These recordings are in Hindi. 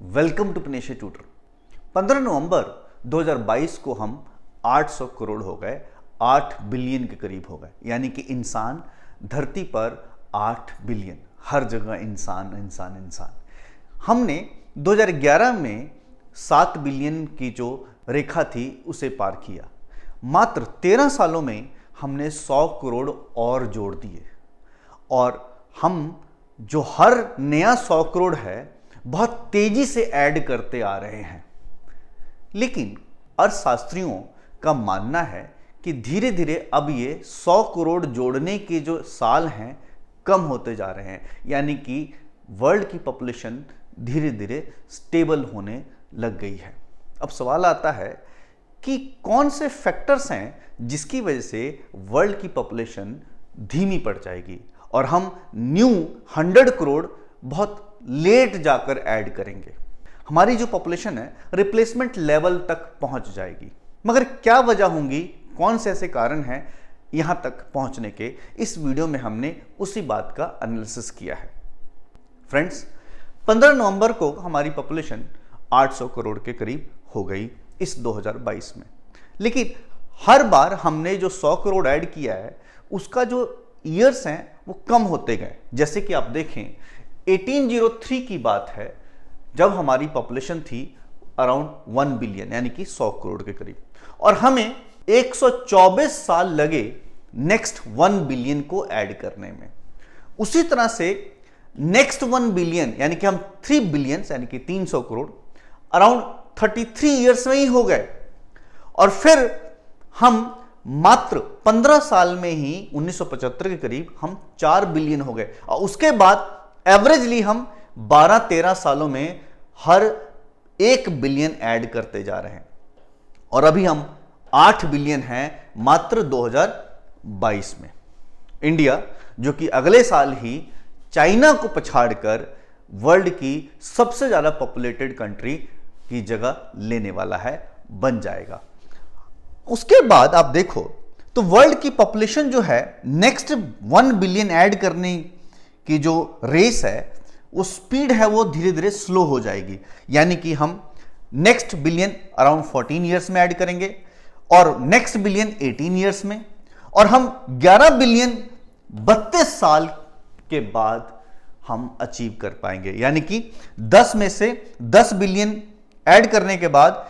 Welcome to Panashe tutor. 15 नवंबर 2022 को हम 800 करोड़ हो गए, 8 बिलियन के करीब हो गए। यानी कि इंसान धरती पर 8 बिलियन, हर जगह इंसान इंसान इंसान। हमने 2011 में 7 बिलियन की जो रेखा थी उसे पार किया। मात्र 13 सालों में हमने 100 करोड़ और जोड़ दिए और हम जो हर नया 100 करोड़ है बहुत तेजी से ऐड करते आ रहे हैं। लेकिन अर्थशास्त्रियों का मानना है कि धीरे धीरे अब ये 100 करोड़ जोड़ने के जो साल हैं कम होते जा रहे हैं। यानी कि वर्ल्ड की पॉपुलेशन धीरे धीरे स्टेबल होने लग गई है। अब सवाल आता है कि कौन से फैक्टर्स हैं जिसकी वजह से वर्ल्ड की पॉपुलेशन धीमी पड़ जाएगी और हम न्यू 100 करोड़ बहुत लेट जाकर ऐड करेंगे। हमारी जो पॉपुलेशन है रिप्लेसमेंट लेवल तक पहुंच जाएगी। मगर क्या वजह होंगी, कौन से ऐसे कारण हैं यहां तक पहुंचने के, इस वीडियो में हमने उसी बात का एनालिसिस किया है। फ्रेंड्स, 15 नवंबर को हमारी पॉपुलेशन 800 करोड़ के करीब हो गई इस 2022 में। लेकिन हर बार हमने जो 100 करोड़ ऐड किया है उसका जो ईयर्स हैं वो कम होते गए। जैसे कि आप देखें 1803 की बात है जब हमारी पॉपुलेशन थी अराउंड 1 बिलियन यानी कि 100 करोड़ के करीब, और हमें 124 साल लगे नेक्स्ट 1 बिलियन को ऐड करने में। उसी तरह से नेक्स्ट 1 बिलियन यानी कि हम 3 बिलियन यानी कि 300 करोड़ अराउंड 33 ईयर्स में ही हो गए। और फिर हम मात्र 15 साल में ही 1975 के करीब हम 4 बिलियन हो गए और उसके बाद एवरेजली हम 12-13 सालों में हर 1 बिलियन ऐड करते जा रहे हैं और अभी हम 8 बिलियन हैं मात्र 2022 में। इंडिया जो कि अगले साल ही चाइना को पछाड़कर वर्ल्ड की सबसे ज्यादा पॉपुलेटेड कंट्री की जगह लेने वाला है, बन जाएगा। उसके बाद आप देखो तो वर्ल्ड की पॉपुलेशन जो है नेक्स्ट 1 बिलियन ऐड करने की जो रेस है वो स्पीड है वो धीरे धीरे स्लो हो जाएगी। यानी कि हम नेक्स्ट बिलियन अराउंड 14 ईयर्स में ऐड करेंगे और नेक्स्ट बिलियन 18 ईयर्स में, और हम 11 बिलियन 32 साल के बाद हम अचीव कर पाएंगे। यानी कि 10 में से 10 बिलियन ऐड करने के बाद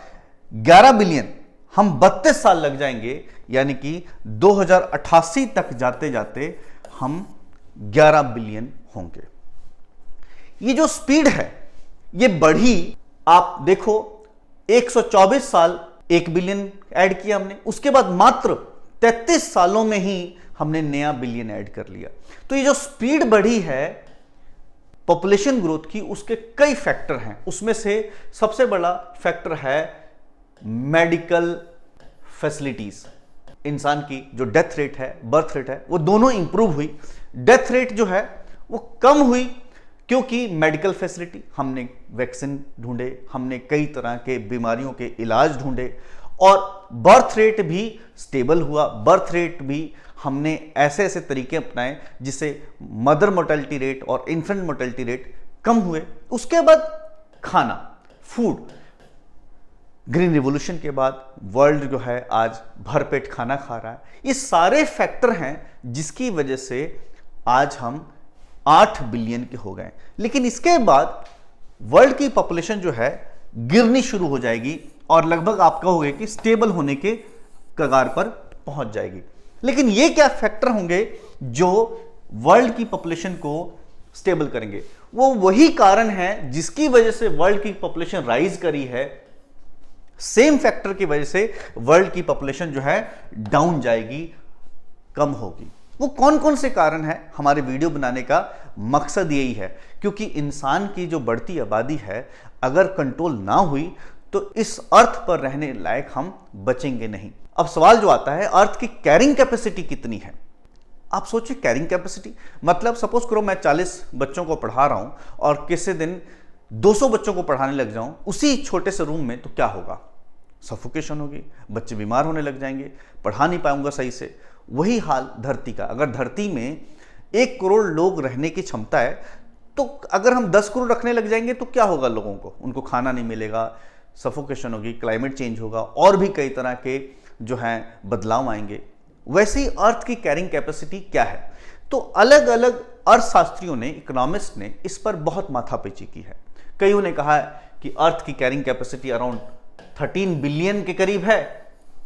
11 बिलियन हम 32 साल लग जाएंगे। यानी कि 2088 तक जाते जाते हम 11 बिलियन होंगे। ये जो स्पीड है ये बढ़ी, आप देखो 124 साल 1 बिलियन ऐड किया हमने, उसके बाद मात्र 33 सालों में ही हमने नया बिलियन ऐड कर लिया। तो ये जो स्पीड बढ़ी है पॉपुलेशन ग्रोथ की, उसके कई फैक्टर हैं। उसमें से सबसे बड़ा फैक्टर है मेडिकल फैसिलिटीज। इंसान की जो डेथ रेट है, बर्थ रेट है, वो दोनों इंप्रूव हुई। डेथ रेट जो है वो कम हुई क्योंकि मेडिकल फैसिलिटी, हमने वैक्सीन ढूंढे, हमने कई तरह के बीमारियों के इलाज ढूंढे, और बर्थ रेट भी स्टेबल हुआ। बर्थ रेट भी हमने ऐसे ऐसे तरीके अपनाए जिससे मदर मोर्टेलिटी रेट और इन्फेंट मोर्टेलिटी रेट कम हुए। उसके बाद खाना, फूड, ग्रीन रिवॉल्यूशन के बाद वर्ल्ड जो है आज भरपेट खाना खा रहा है। ये सारे फैक्टर हैं जिसकी वजह से आज हम 8 बिलियन के हो गए। लेकिन इसके बाद वर्ल्ड की पॉपुलेशन जो है गिरनी शुरू हो जाएगी और लगभग आप कहोगे कि स्टेबल होने के कगार पर पहुंच जाएगी। लेकिन ये क्या फैक्टर होंगे जो वर्ल्ड की पॉपुलेशन को स्टेबल करेंगे? वो वही कारण है जिसकी वजह से वर्ल्ड की पॉपुलेशन राइज करी है। सेम फैक्टर की वजह से वर्ल्ड की पॉपुलेशन जो है डाउन जाएगी, कम होगी। वो कौन कौन से कारण हैं, हमारे वीडियो बनाने का मकसद यही है, क्योंकि इंसान की जो बढ़ती आबादी है अगर कंट्रोल ना हुई तो इस अर्थ पर रहने लायक हम बचेंगे नहीं। अब सवाल जो आता है, अर्थ की कैरिंग कैपेसिटी कितनी है? आप सोचिए कैरिंग कैपेसिटी, मतलब सपोज करो मैं 40 बच्चों को पढ़ा रहा हूं और किसी दिन 200 बच्चों को पढ़ाने लग जाऊं उसी छोटे से रूम में, तो क्या होगा? सफोकेशन होगी, बच्चे बीमार होने लग जाएंगे, पढ़ा नहीं पाऊंगा सही से। वही हाल धरती का। अगर धरती में 1 करोड़ लोग रहने की क्षमता है तो अगर हम 10 करोड़ रखने लग जाएंगे तो क्या होगा लोगों को? उनको खाना नहीं मिलेगा, सफोकेशन होगी, क्लाइमेट चेंज होगा और भी कई तरह के जो हैं बदलाव आएंगे। वैसे ही अर्थ की कैरिंग कैपेसिटी क्या है? तो अलग अलग अर्थशास्त्रियों ने, इकोनॉमिस्ट ने इस पर बहुत माथापैची की है। कईयों ने कहा है कि अर्थ की कैरिंग कैपेसिटी अराउंड 13 बिलियन के करीब है,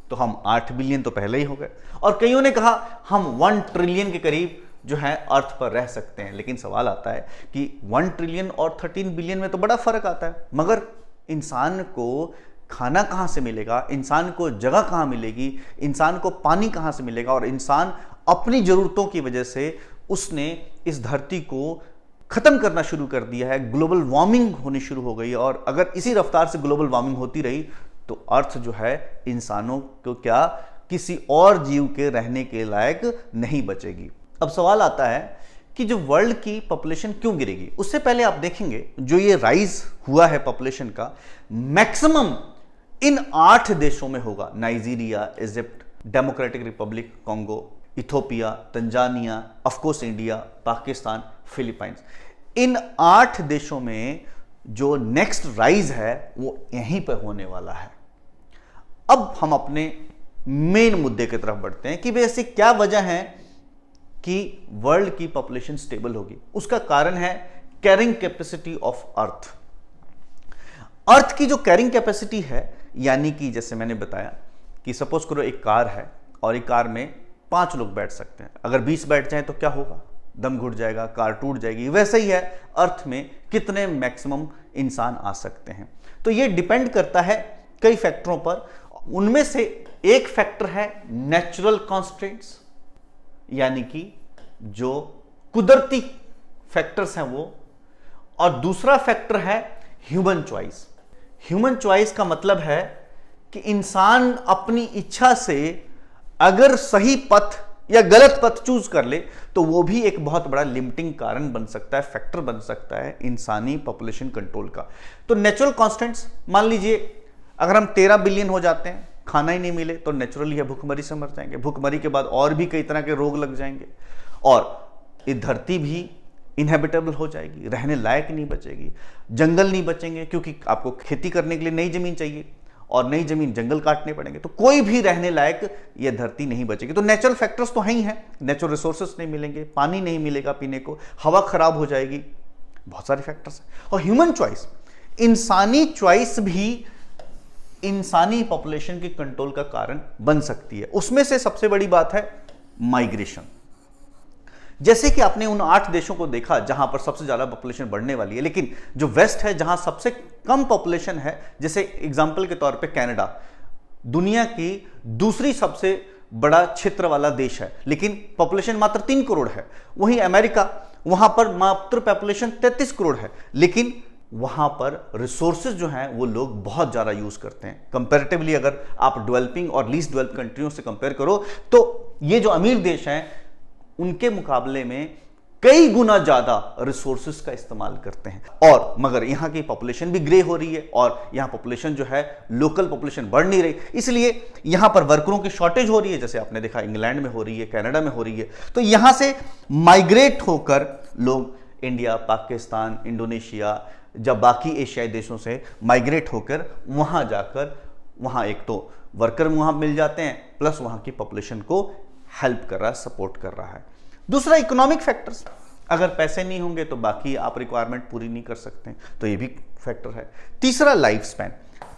तो हम 8 बिलियन तो पहले ही हो गए। और कईयों ने कहा हम 1 ट्रिलियन के करीब जो है अर्थ पर रह सकते हैं। लेकिन सवाल आता है कि 1 ट्रिलियन और 13 बिलियन में तो बड़ा फर्क आता है, मगर इंसान को खाना कहां से मिलेगा, इंसान को जगह कहां मिलेगी, इंसान को पानी कहां से मिलेगा? और इंसान अपनी जरूरतों की वजह से उसने इस धरती को खत्म करना शुरू कर दिया है, ग्लोबल वार्मिंग होनी शुरू हो गई है। और अगर इसी रफ्तार से ग्लोबल वार्मिंग होती रही तो अर्थ जो है इंसानों को क्या किसी और जीव के रहने के लायक नहीं बचेगी। अब सवाल आता है कि जो वर्ल्ड की पॉपुलेशन क्यों गिरेगी? उससे पहले आप देखेंगे जो ये राइज हुआ है पॉपुलेशन का, मैक्सिमम इन 8 देशों में होगा। Nigeria, Egypt, Democratic Republic Congo, Ethiopia, Tanzania, of course India, Pakistan, Philippines. इन 8 देशों में जो नेक्स्ट राइज है वो यहीं पर होने वाला है। अब हम अपने मेन मुद्दे की तरफ बढ़ते हैं कि वैसे क्या वजह है कि वर्ल्ड की पॉपुलेशन स्टेबल होगी। उसका कारण है कैरिंग कैपेसिटी ऑफ अर्थ। अर्थ की जो कैरिंग कैपेसिटी है, यानी कि जैसे मैंने बताया कि सपोज करो एक कार है और एक कार में 5 लोग बैठ सकते हैं। अगर 20 बैठ जाएं तो क्या होगा? दम घुट जाएगा, कार टूट जाएगी। वैसे ही है अर्थ में कितने मैक्सिमम इंसान आ सकते हैं। तो ये डिपेंड करता है कई फैक्टरों पर। उनमें से एक फैक्टर है नेचुरल कॉन्स्ट्रेंट्स, यानी कि जो कुदरती फैक्टर्स हैं वो, और दूसरा फैक्टर है ह्यूमन चॉइस। ह्यूमन चॉइस का मतलब है कि इंसान अपनी इच्छा से अगर सही पथ या गलत पथ चूज कर ले तो वो भी एक बहुत बड़ा लिमिटिंग कारण बन सकता है, फैक्टर बन सकता है इंसानी पॉपुलेशन कंट्रोल का। तो नेचुरल कांस्टेंट्स, मान लीजिए अगर हम 13 बिलियन हो जाते हैं, खाना ही नहीं मिले तो नेचुरली है भूखमरी से मर जाएंगे। भूखमरी के बाद और भी कई तरह के रोग लग जाएंगे और ये धरती भी इनहेबिटेबल हो जाएगी, रहने लायक नहीं बचेगी। जंगल नहीं बचेंगे क्योंकि आपको खेती करने के लिए नई जमीन चाहिए और नई जमीन जंगल काटने पड़ेंगे, तो कोई भी रहने लायक ये धरती नहीं बचेगी। तो नेचुरल फैक्टर्स तो हैं ही हैं, नेचुरल रिसोर्सेस नहीं मिलेंगे, पानी नहीं मिलेगा पीने को, हवा खराब हो जाएगी, बहुत सारे फैक्टर्स हैं। और ह्यूमन चॉइस, इंसानी चॉइस भी इंसानी पॉपुलेशन के कंट्रोल का कारण बन सकती है। उसमें से सबसे बड़ी बात है माइग्रेशन। जैसे कि आपने उन 8 देशों को देखा जहां पर सबसे ज्यादा पॉपुलेशन बढ़ने वाली है, लेकिन जो वेस्ट है जहां सबसे कम पॉपुलेशन है, जैसे एग्जांपल के तौर पे कनाडा दुनिया की दूसरी सबसे बड़ा क्षेत्र वाला देश है, लेकिन पॉपुलेशन मात्र 3 करोड़ है। वहीं अमेरिका, वहां पर मात्र पॉपुलेशन 33 करोड़ है, लेकिन वहां पर रिसोर्सेज जो हैं वो लोग बहुत ज्यादा यूज करते हैं। कंपैरेटिवली अगर आप डेवलपिंग और लीस्ट डेवलप्ड कंट्रियों से कंपेयर करो तो ये जो अमीर देश हैं उनके मुकाबले में कई गुना ज्यादा रिसोर्सेज का इस्तेमाल करते हैं। और मगर यहां की पॉपुलेशन भी ग्रे हो रही है और यहां पॉपुलेशन जो है लोकल पॉपुलेशन बढ़ नहीं रही, इसलिए यहां पर वर्करों की शॉर्टेज हो रही है। जैसे आपने देखा इंग्लैंड में हो रही है, कनाडा में हो रही है। तो यहां से माइग्रेट होकर लोग इंडिया, पाकिस्तान, इंडोनेशिया, जब बाकी एशियाई देशों से माइग्रेट होकर वहां जाकर वहां एक तो वर्कर वहां मिल जाते हैं, प्लस वहां की पॉपुलेशन को हेल्प कर रहा है, सपोर्ट कर रहा है। दूसरा इकोनॉमिक फैक्टर्स, अगर पैसे नहीं होंगे तो बाकी आप रिक्वायरमेंट पूरी नहीं कर सकते, तो ये भी फैक्टर है। तीसरा लाइफ स्पैन,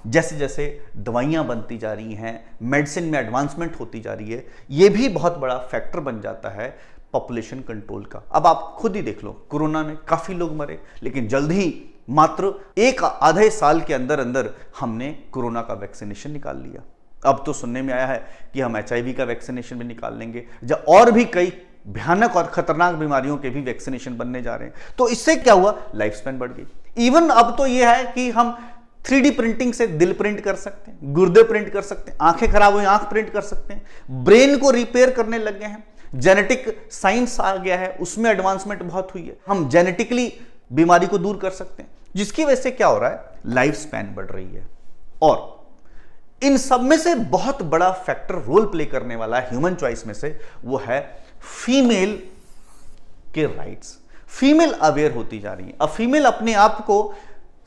जैसे जैसे दवाइयां बनती जा रही हैं, मेडिसिन में एडवांसमेंट होती जा रही है, ये भी बहुत बड़ा फैक्टर बन जाता है पॉपुलेशन कंट्रोल का। अब आप खुद ही देख लो, कोरोना में काफी लोग मरे, लेकिन जल्द ही मात्र एक आधे साल के अंदर अंदर हमने कोरोना का वैक्सीनेशन निकाल लिया। अब तो सुनने में आया है कि हम HIV का वैक्सीनेशन भी निकाल लेंगे, और भी कई भयानक और खतरनाक बीमारियों के भी वैक्सीनेशन बनने जा रहे हैं। तो इससे क्या हुआ, लाइफ स्पैन बढ़ गई। इवन अब तो यह है कि हम 3D प्रिंटिंग से दिल प्रिंट कर सकते हैं, गुर्दे प्रिंट कर सकते हैं, आंखें खराब हुई आंख प्रिंट कर सकते हैं, ब्रेन को रिपेयर करने लग गए हैं। जेनेटिक साइंस आ गया है, उसमें एडवांसमेंट बहुत हुई है, हम जेनेटिकली बीमारी को दूर कर सकते हैं, जिसकी वजह से क्या हो रहा है, लाइफ स्पैन बढ़ रही है। और इन सब में से बहुत बड़ा फैक्टर रोल प्ले करने वाला है ह्यूमन चॉइस में से, वो है फीमेल के राइट्स। फीमेल अवेयर होती जा रही है। अब फीमेल अपने आप को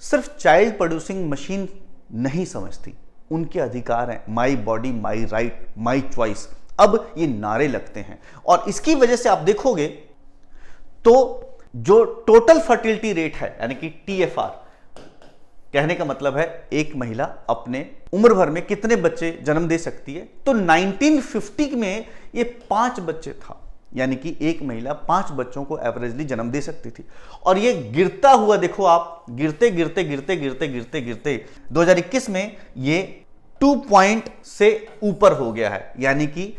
सिर्फ चाइल्ड प्रोड्यूसिंग मशीन नहीं समझती, उनके अधिकार हैं, my body my right my choice, अब ये नारे लगते हैं। और इसकी वजह से आप देखोगे तो जो टोटल फर्टिलिटी रेट है यानी कि TFR, कहने का मतलब है एक महिला अपने उम्र भर में कितने बच्चे जन्म दे सकती है, तो 1950 में ये 5 बच्चे था, यानी कि एक महिला 5 बच्चों को एवरेजली जन्म दे सकती थी। और ये गिरता हुआ देखो आप, गिरते गिरते गिरते गिरते गिरते गिरते 2021 में ये 2 पॉइंट से ऊपर हो गया है, यानी कि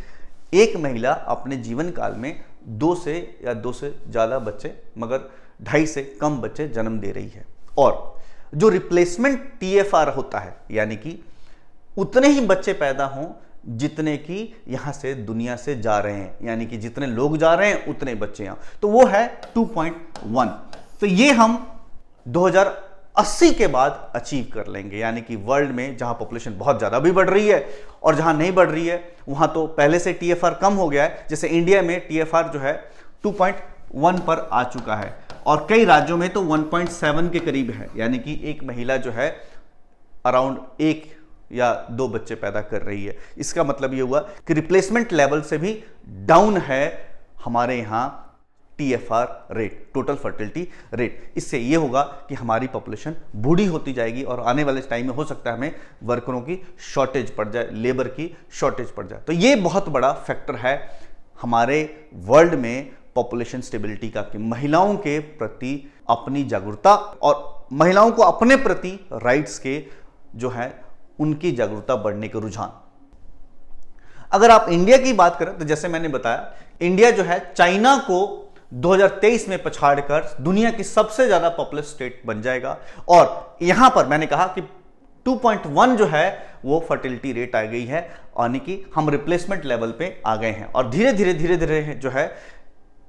एक महिला अपने जीवन काल में 2 से या 2 से ज्यादा बच्चे मगर 2.5 से कम बच्चे जन्म दे रही है। और जो रिप्लेसमेंट TFR होता है, यानी कि उतने ही बच्चे पैदा हों जितने कि यहां से दुनिया से जा रहे हैं, यानी कि जितने लोग जा रहे हैं उतने बच्चे यहां, तो वो है 2.1। तो ये हम 2080 के बाद अचीव कर लेंगे, यानी कि वर्ल्ड में जहां पॉपुलेशन बहुत ज्यादा भी बढ़ रही है और जहां नहीं बढ़ रही है वहां तो पहले से TFR कम हो गया है। जैसे इंडिया में TFR जो है 2.1 पर आ चुका है और कई राज्यों में तो 1.7 के करीब है, यानी कि एक महिला जो है अराउंड 1 या 2 बच्चे पैदा कर रही है। इसका मतलब यह हुआ कि रिप्लेसमेंट लेवल से भी डाउन है हमारे यहां TFR rate, total fertility rate. इससे यह होगा कि हमारी पॉपुलेशन बूढ़ी होती जाएगी और आने वाले टाइम में हो सकता है हमें वर्करों की शॉर्टेज पड़ जाए, लेबर की शॉर्टेज पड़ जाए। तो यह बहुत बड़ा फैक्टर है हमारे वर्ल्ड में पॉपुलेशन स्टेबिलिटी का, कि महिलाओं के प्रति अपनी जागरूकता और महिलाओं को अपने प्रति राइट्स के जो है उनकी जागरूकता बढ़ने के रुझान। अगर आप इंडिया की बात करें तो जैसे मैंने बताया, इंडिया जो है चाइना को 2023 में पछाड़कर दुनिया की सबसे ज्यादा पॉपुलस स्टेट बन जाएगा। और यहां पर मैंने कहा कि 2.1 जो है वो फर्टिलिटी रेट आ गई है, यानी कि हम रिप्लेसमेंट लेवल पे आ गए हैं। और धीरे धीरे जो है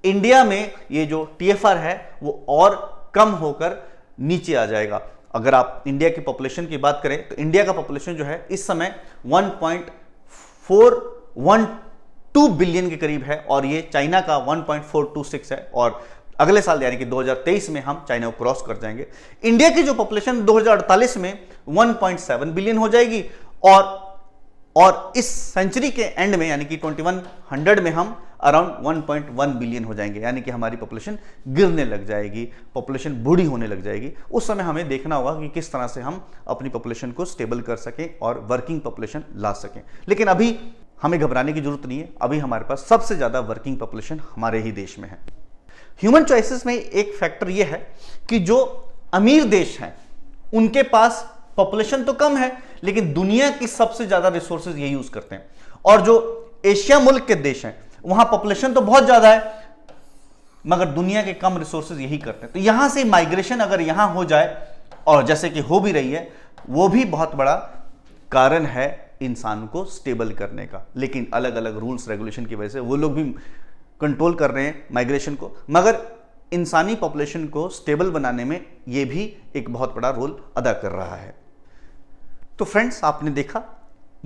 इंडिया में ये जो TFR है वो और कम होकर नीचे आ जाएगा। अगर आप इंडिया की पॉपुलेशन की बात करें तो इंडिया का पॉपुलेशन जो है इस समय 1.412 बिलियन के करीब है और ये चाइना का 1.426 है। और अगले साल यानी कि 2023 में हम चाइना को क्रॉस कर जाएंगे। इंडिया की जो पॉपुलेशन 2048 में 1.7 बिलियन हो जाएगी और इस सेंचुरी के एंड में यानी कि 2100 में हम अराउंड 1.1 बिलियन हो जाएंगे, यानी कि हमारी पॉपुलेशन गिरने लग जाएगी, पॉपुलेशन बूढ़ी होने लग जाएगी। उस समय हमें देखना होगा कि किस तरह से हम अपनी पॉपुलेशन को स्टेबल कर सकें और वर्किंग पॉपुलेशन ला सकें। लेकिन अभी हमें घबराने की जरूरत नहीं है, अभी हमारे पास सबसे ज्यादा वर्किंग पॉपुलेशन हमारे ही देश में है। ह्यूमन चॉइसेस में एक फैक्टर यह है कि जो अमीर देश हैं उनके पास पॉपुलेशन तो कम है लेकिन दुनिया की सबसे ज्यादा रिसोर्सेज ये यूज करते हैं, और जो एशिया मुल्क के देश हैं वहां पॉपुलेशन तो बहुत ज्यादा है मगर दुनिया के कम रिसोर्सेज यही करते हैं। तो यहां से माइग्रेशन अगर यहां हो जाए, और जैसे कि हो भी रही है, वो भी बहुत बड़ा कारण है इंसान को स्टेबल करने का। लेकिन अलग अलग रूल्स रेगुलेशन की वजह से वो लोग भी कंट्रोल कर रहे हैं माइग्रेशन को, मगर इंसानी पॉपुलेशन को स्टेबल बनाने में ये भी एक बहुत बड़ा रोल अदा कर रहा है। तो फ्रेंड्स, आपने देखा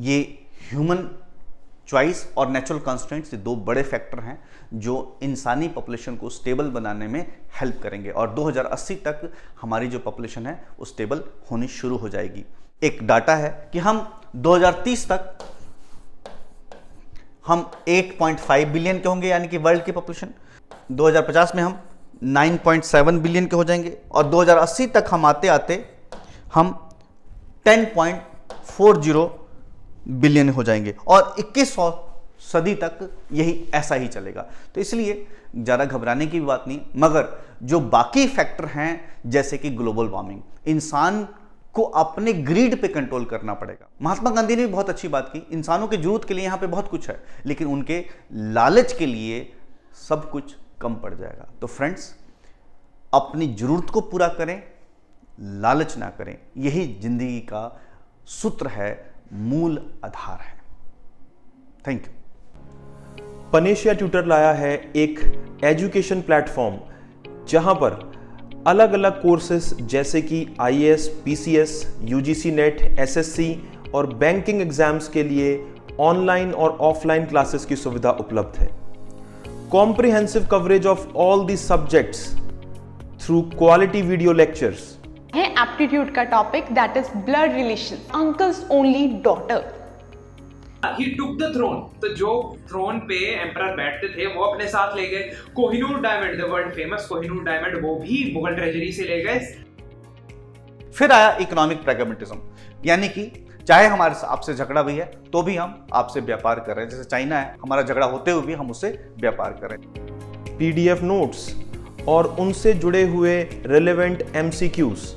ये ह्यूमन चॉइस और नेचुरल कंस्ट्रेंट्स ये 2 बड़े फैक्टर हैं जो इंसानी पॉपुलेशन को स्टेबल बनाने में हेल्प करेंगे और 2080 तक हमारी जो पॉपुलेशन है वो स्टेबल होनी शुरू हो जाएगी। एक डाटा है कि हम 2030 तक हम 8.5 बिलियन के होंगे, यानी कि वर्ल्ड की पॉपुलेशन। 2050 में हम 9.7 बिलियन के हो जाएंगे और 2080 तक हम आते आते हम 10.40 बिलियन हो जाएंगे और 2100 सदी तक यही ऐसा ही चलेगा। तो इसलिए ज़्यादा घबराने की भी बात नहीं, मगर जो बाकी फैक्टर हैं जैसे कि ग्लोबल वार्मिंग, इंसान को अपने ग्रीड पे कंट्रोल करना पड़ेगा। महात्मा गांधी ने भी बहुत अच्छी बात की, इंसानों की जरूरत के लिए यहाँ पे बहुत कुछ है लेकिन उनके लालच के लिए सब कुछ कम पड़ जाएगा। तो फ्रेंड्स, अपनी जरूरत को पूरा करें, लालच ना करें, यही जिंदगी का सूत्र है, मूल आधार है। Thank you. पनेशिया ट्यूटर लाया है एक एजुकेशन प्लेटफॉर्म जहां पर अलग अलग कोर्सेस जैसे कि IAS, PCS, UGC net, SSC और बैंकिंग एग्जाम्स के लिए ऑनलाइन और ऑफलाइन क्लासेस की सुविधा उपलब्ध है। Comprehensive coverage of all the subjects through quality video lectures. है एप्टीट्यूड का topic that is blood relation, uncles only daughter. He took the throne. तो जो थ्रोन पे एम्परर बैठते थे वो अपने साथ ले गए। Kohinoor diamond, the world famous Kohinoor diamond, वो भी मुगल ट्रेजरी से ले गए। फिर आया इकोनॉमिक प्रैग्मेटिज्म, यानी कि चाहे हमारे आपसे झगड़ा भी है तो भी हम आपसे व्यापार कर रहे हैं। जैसे चाइना है, हमारा झगड़ा होते हुए भी हम उससे व्यापार कर रहे हैं। PDF नोट्स और उनसे जुड़े हुए रिलेवेंट MCQs,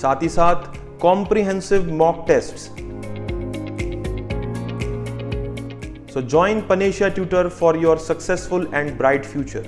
साथ ही साथ comprehensive mock tests. So join Panisha Tutor for your successful and bright future.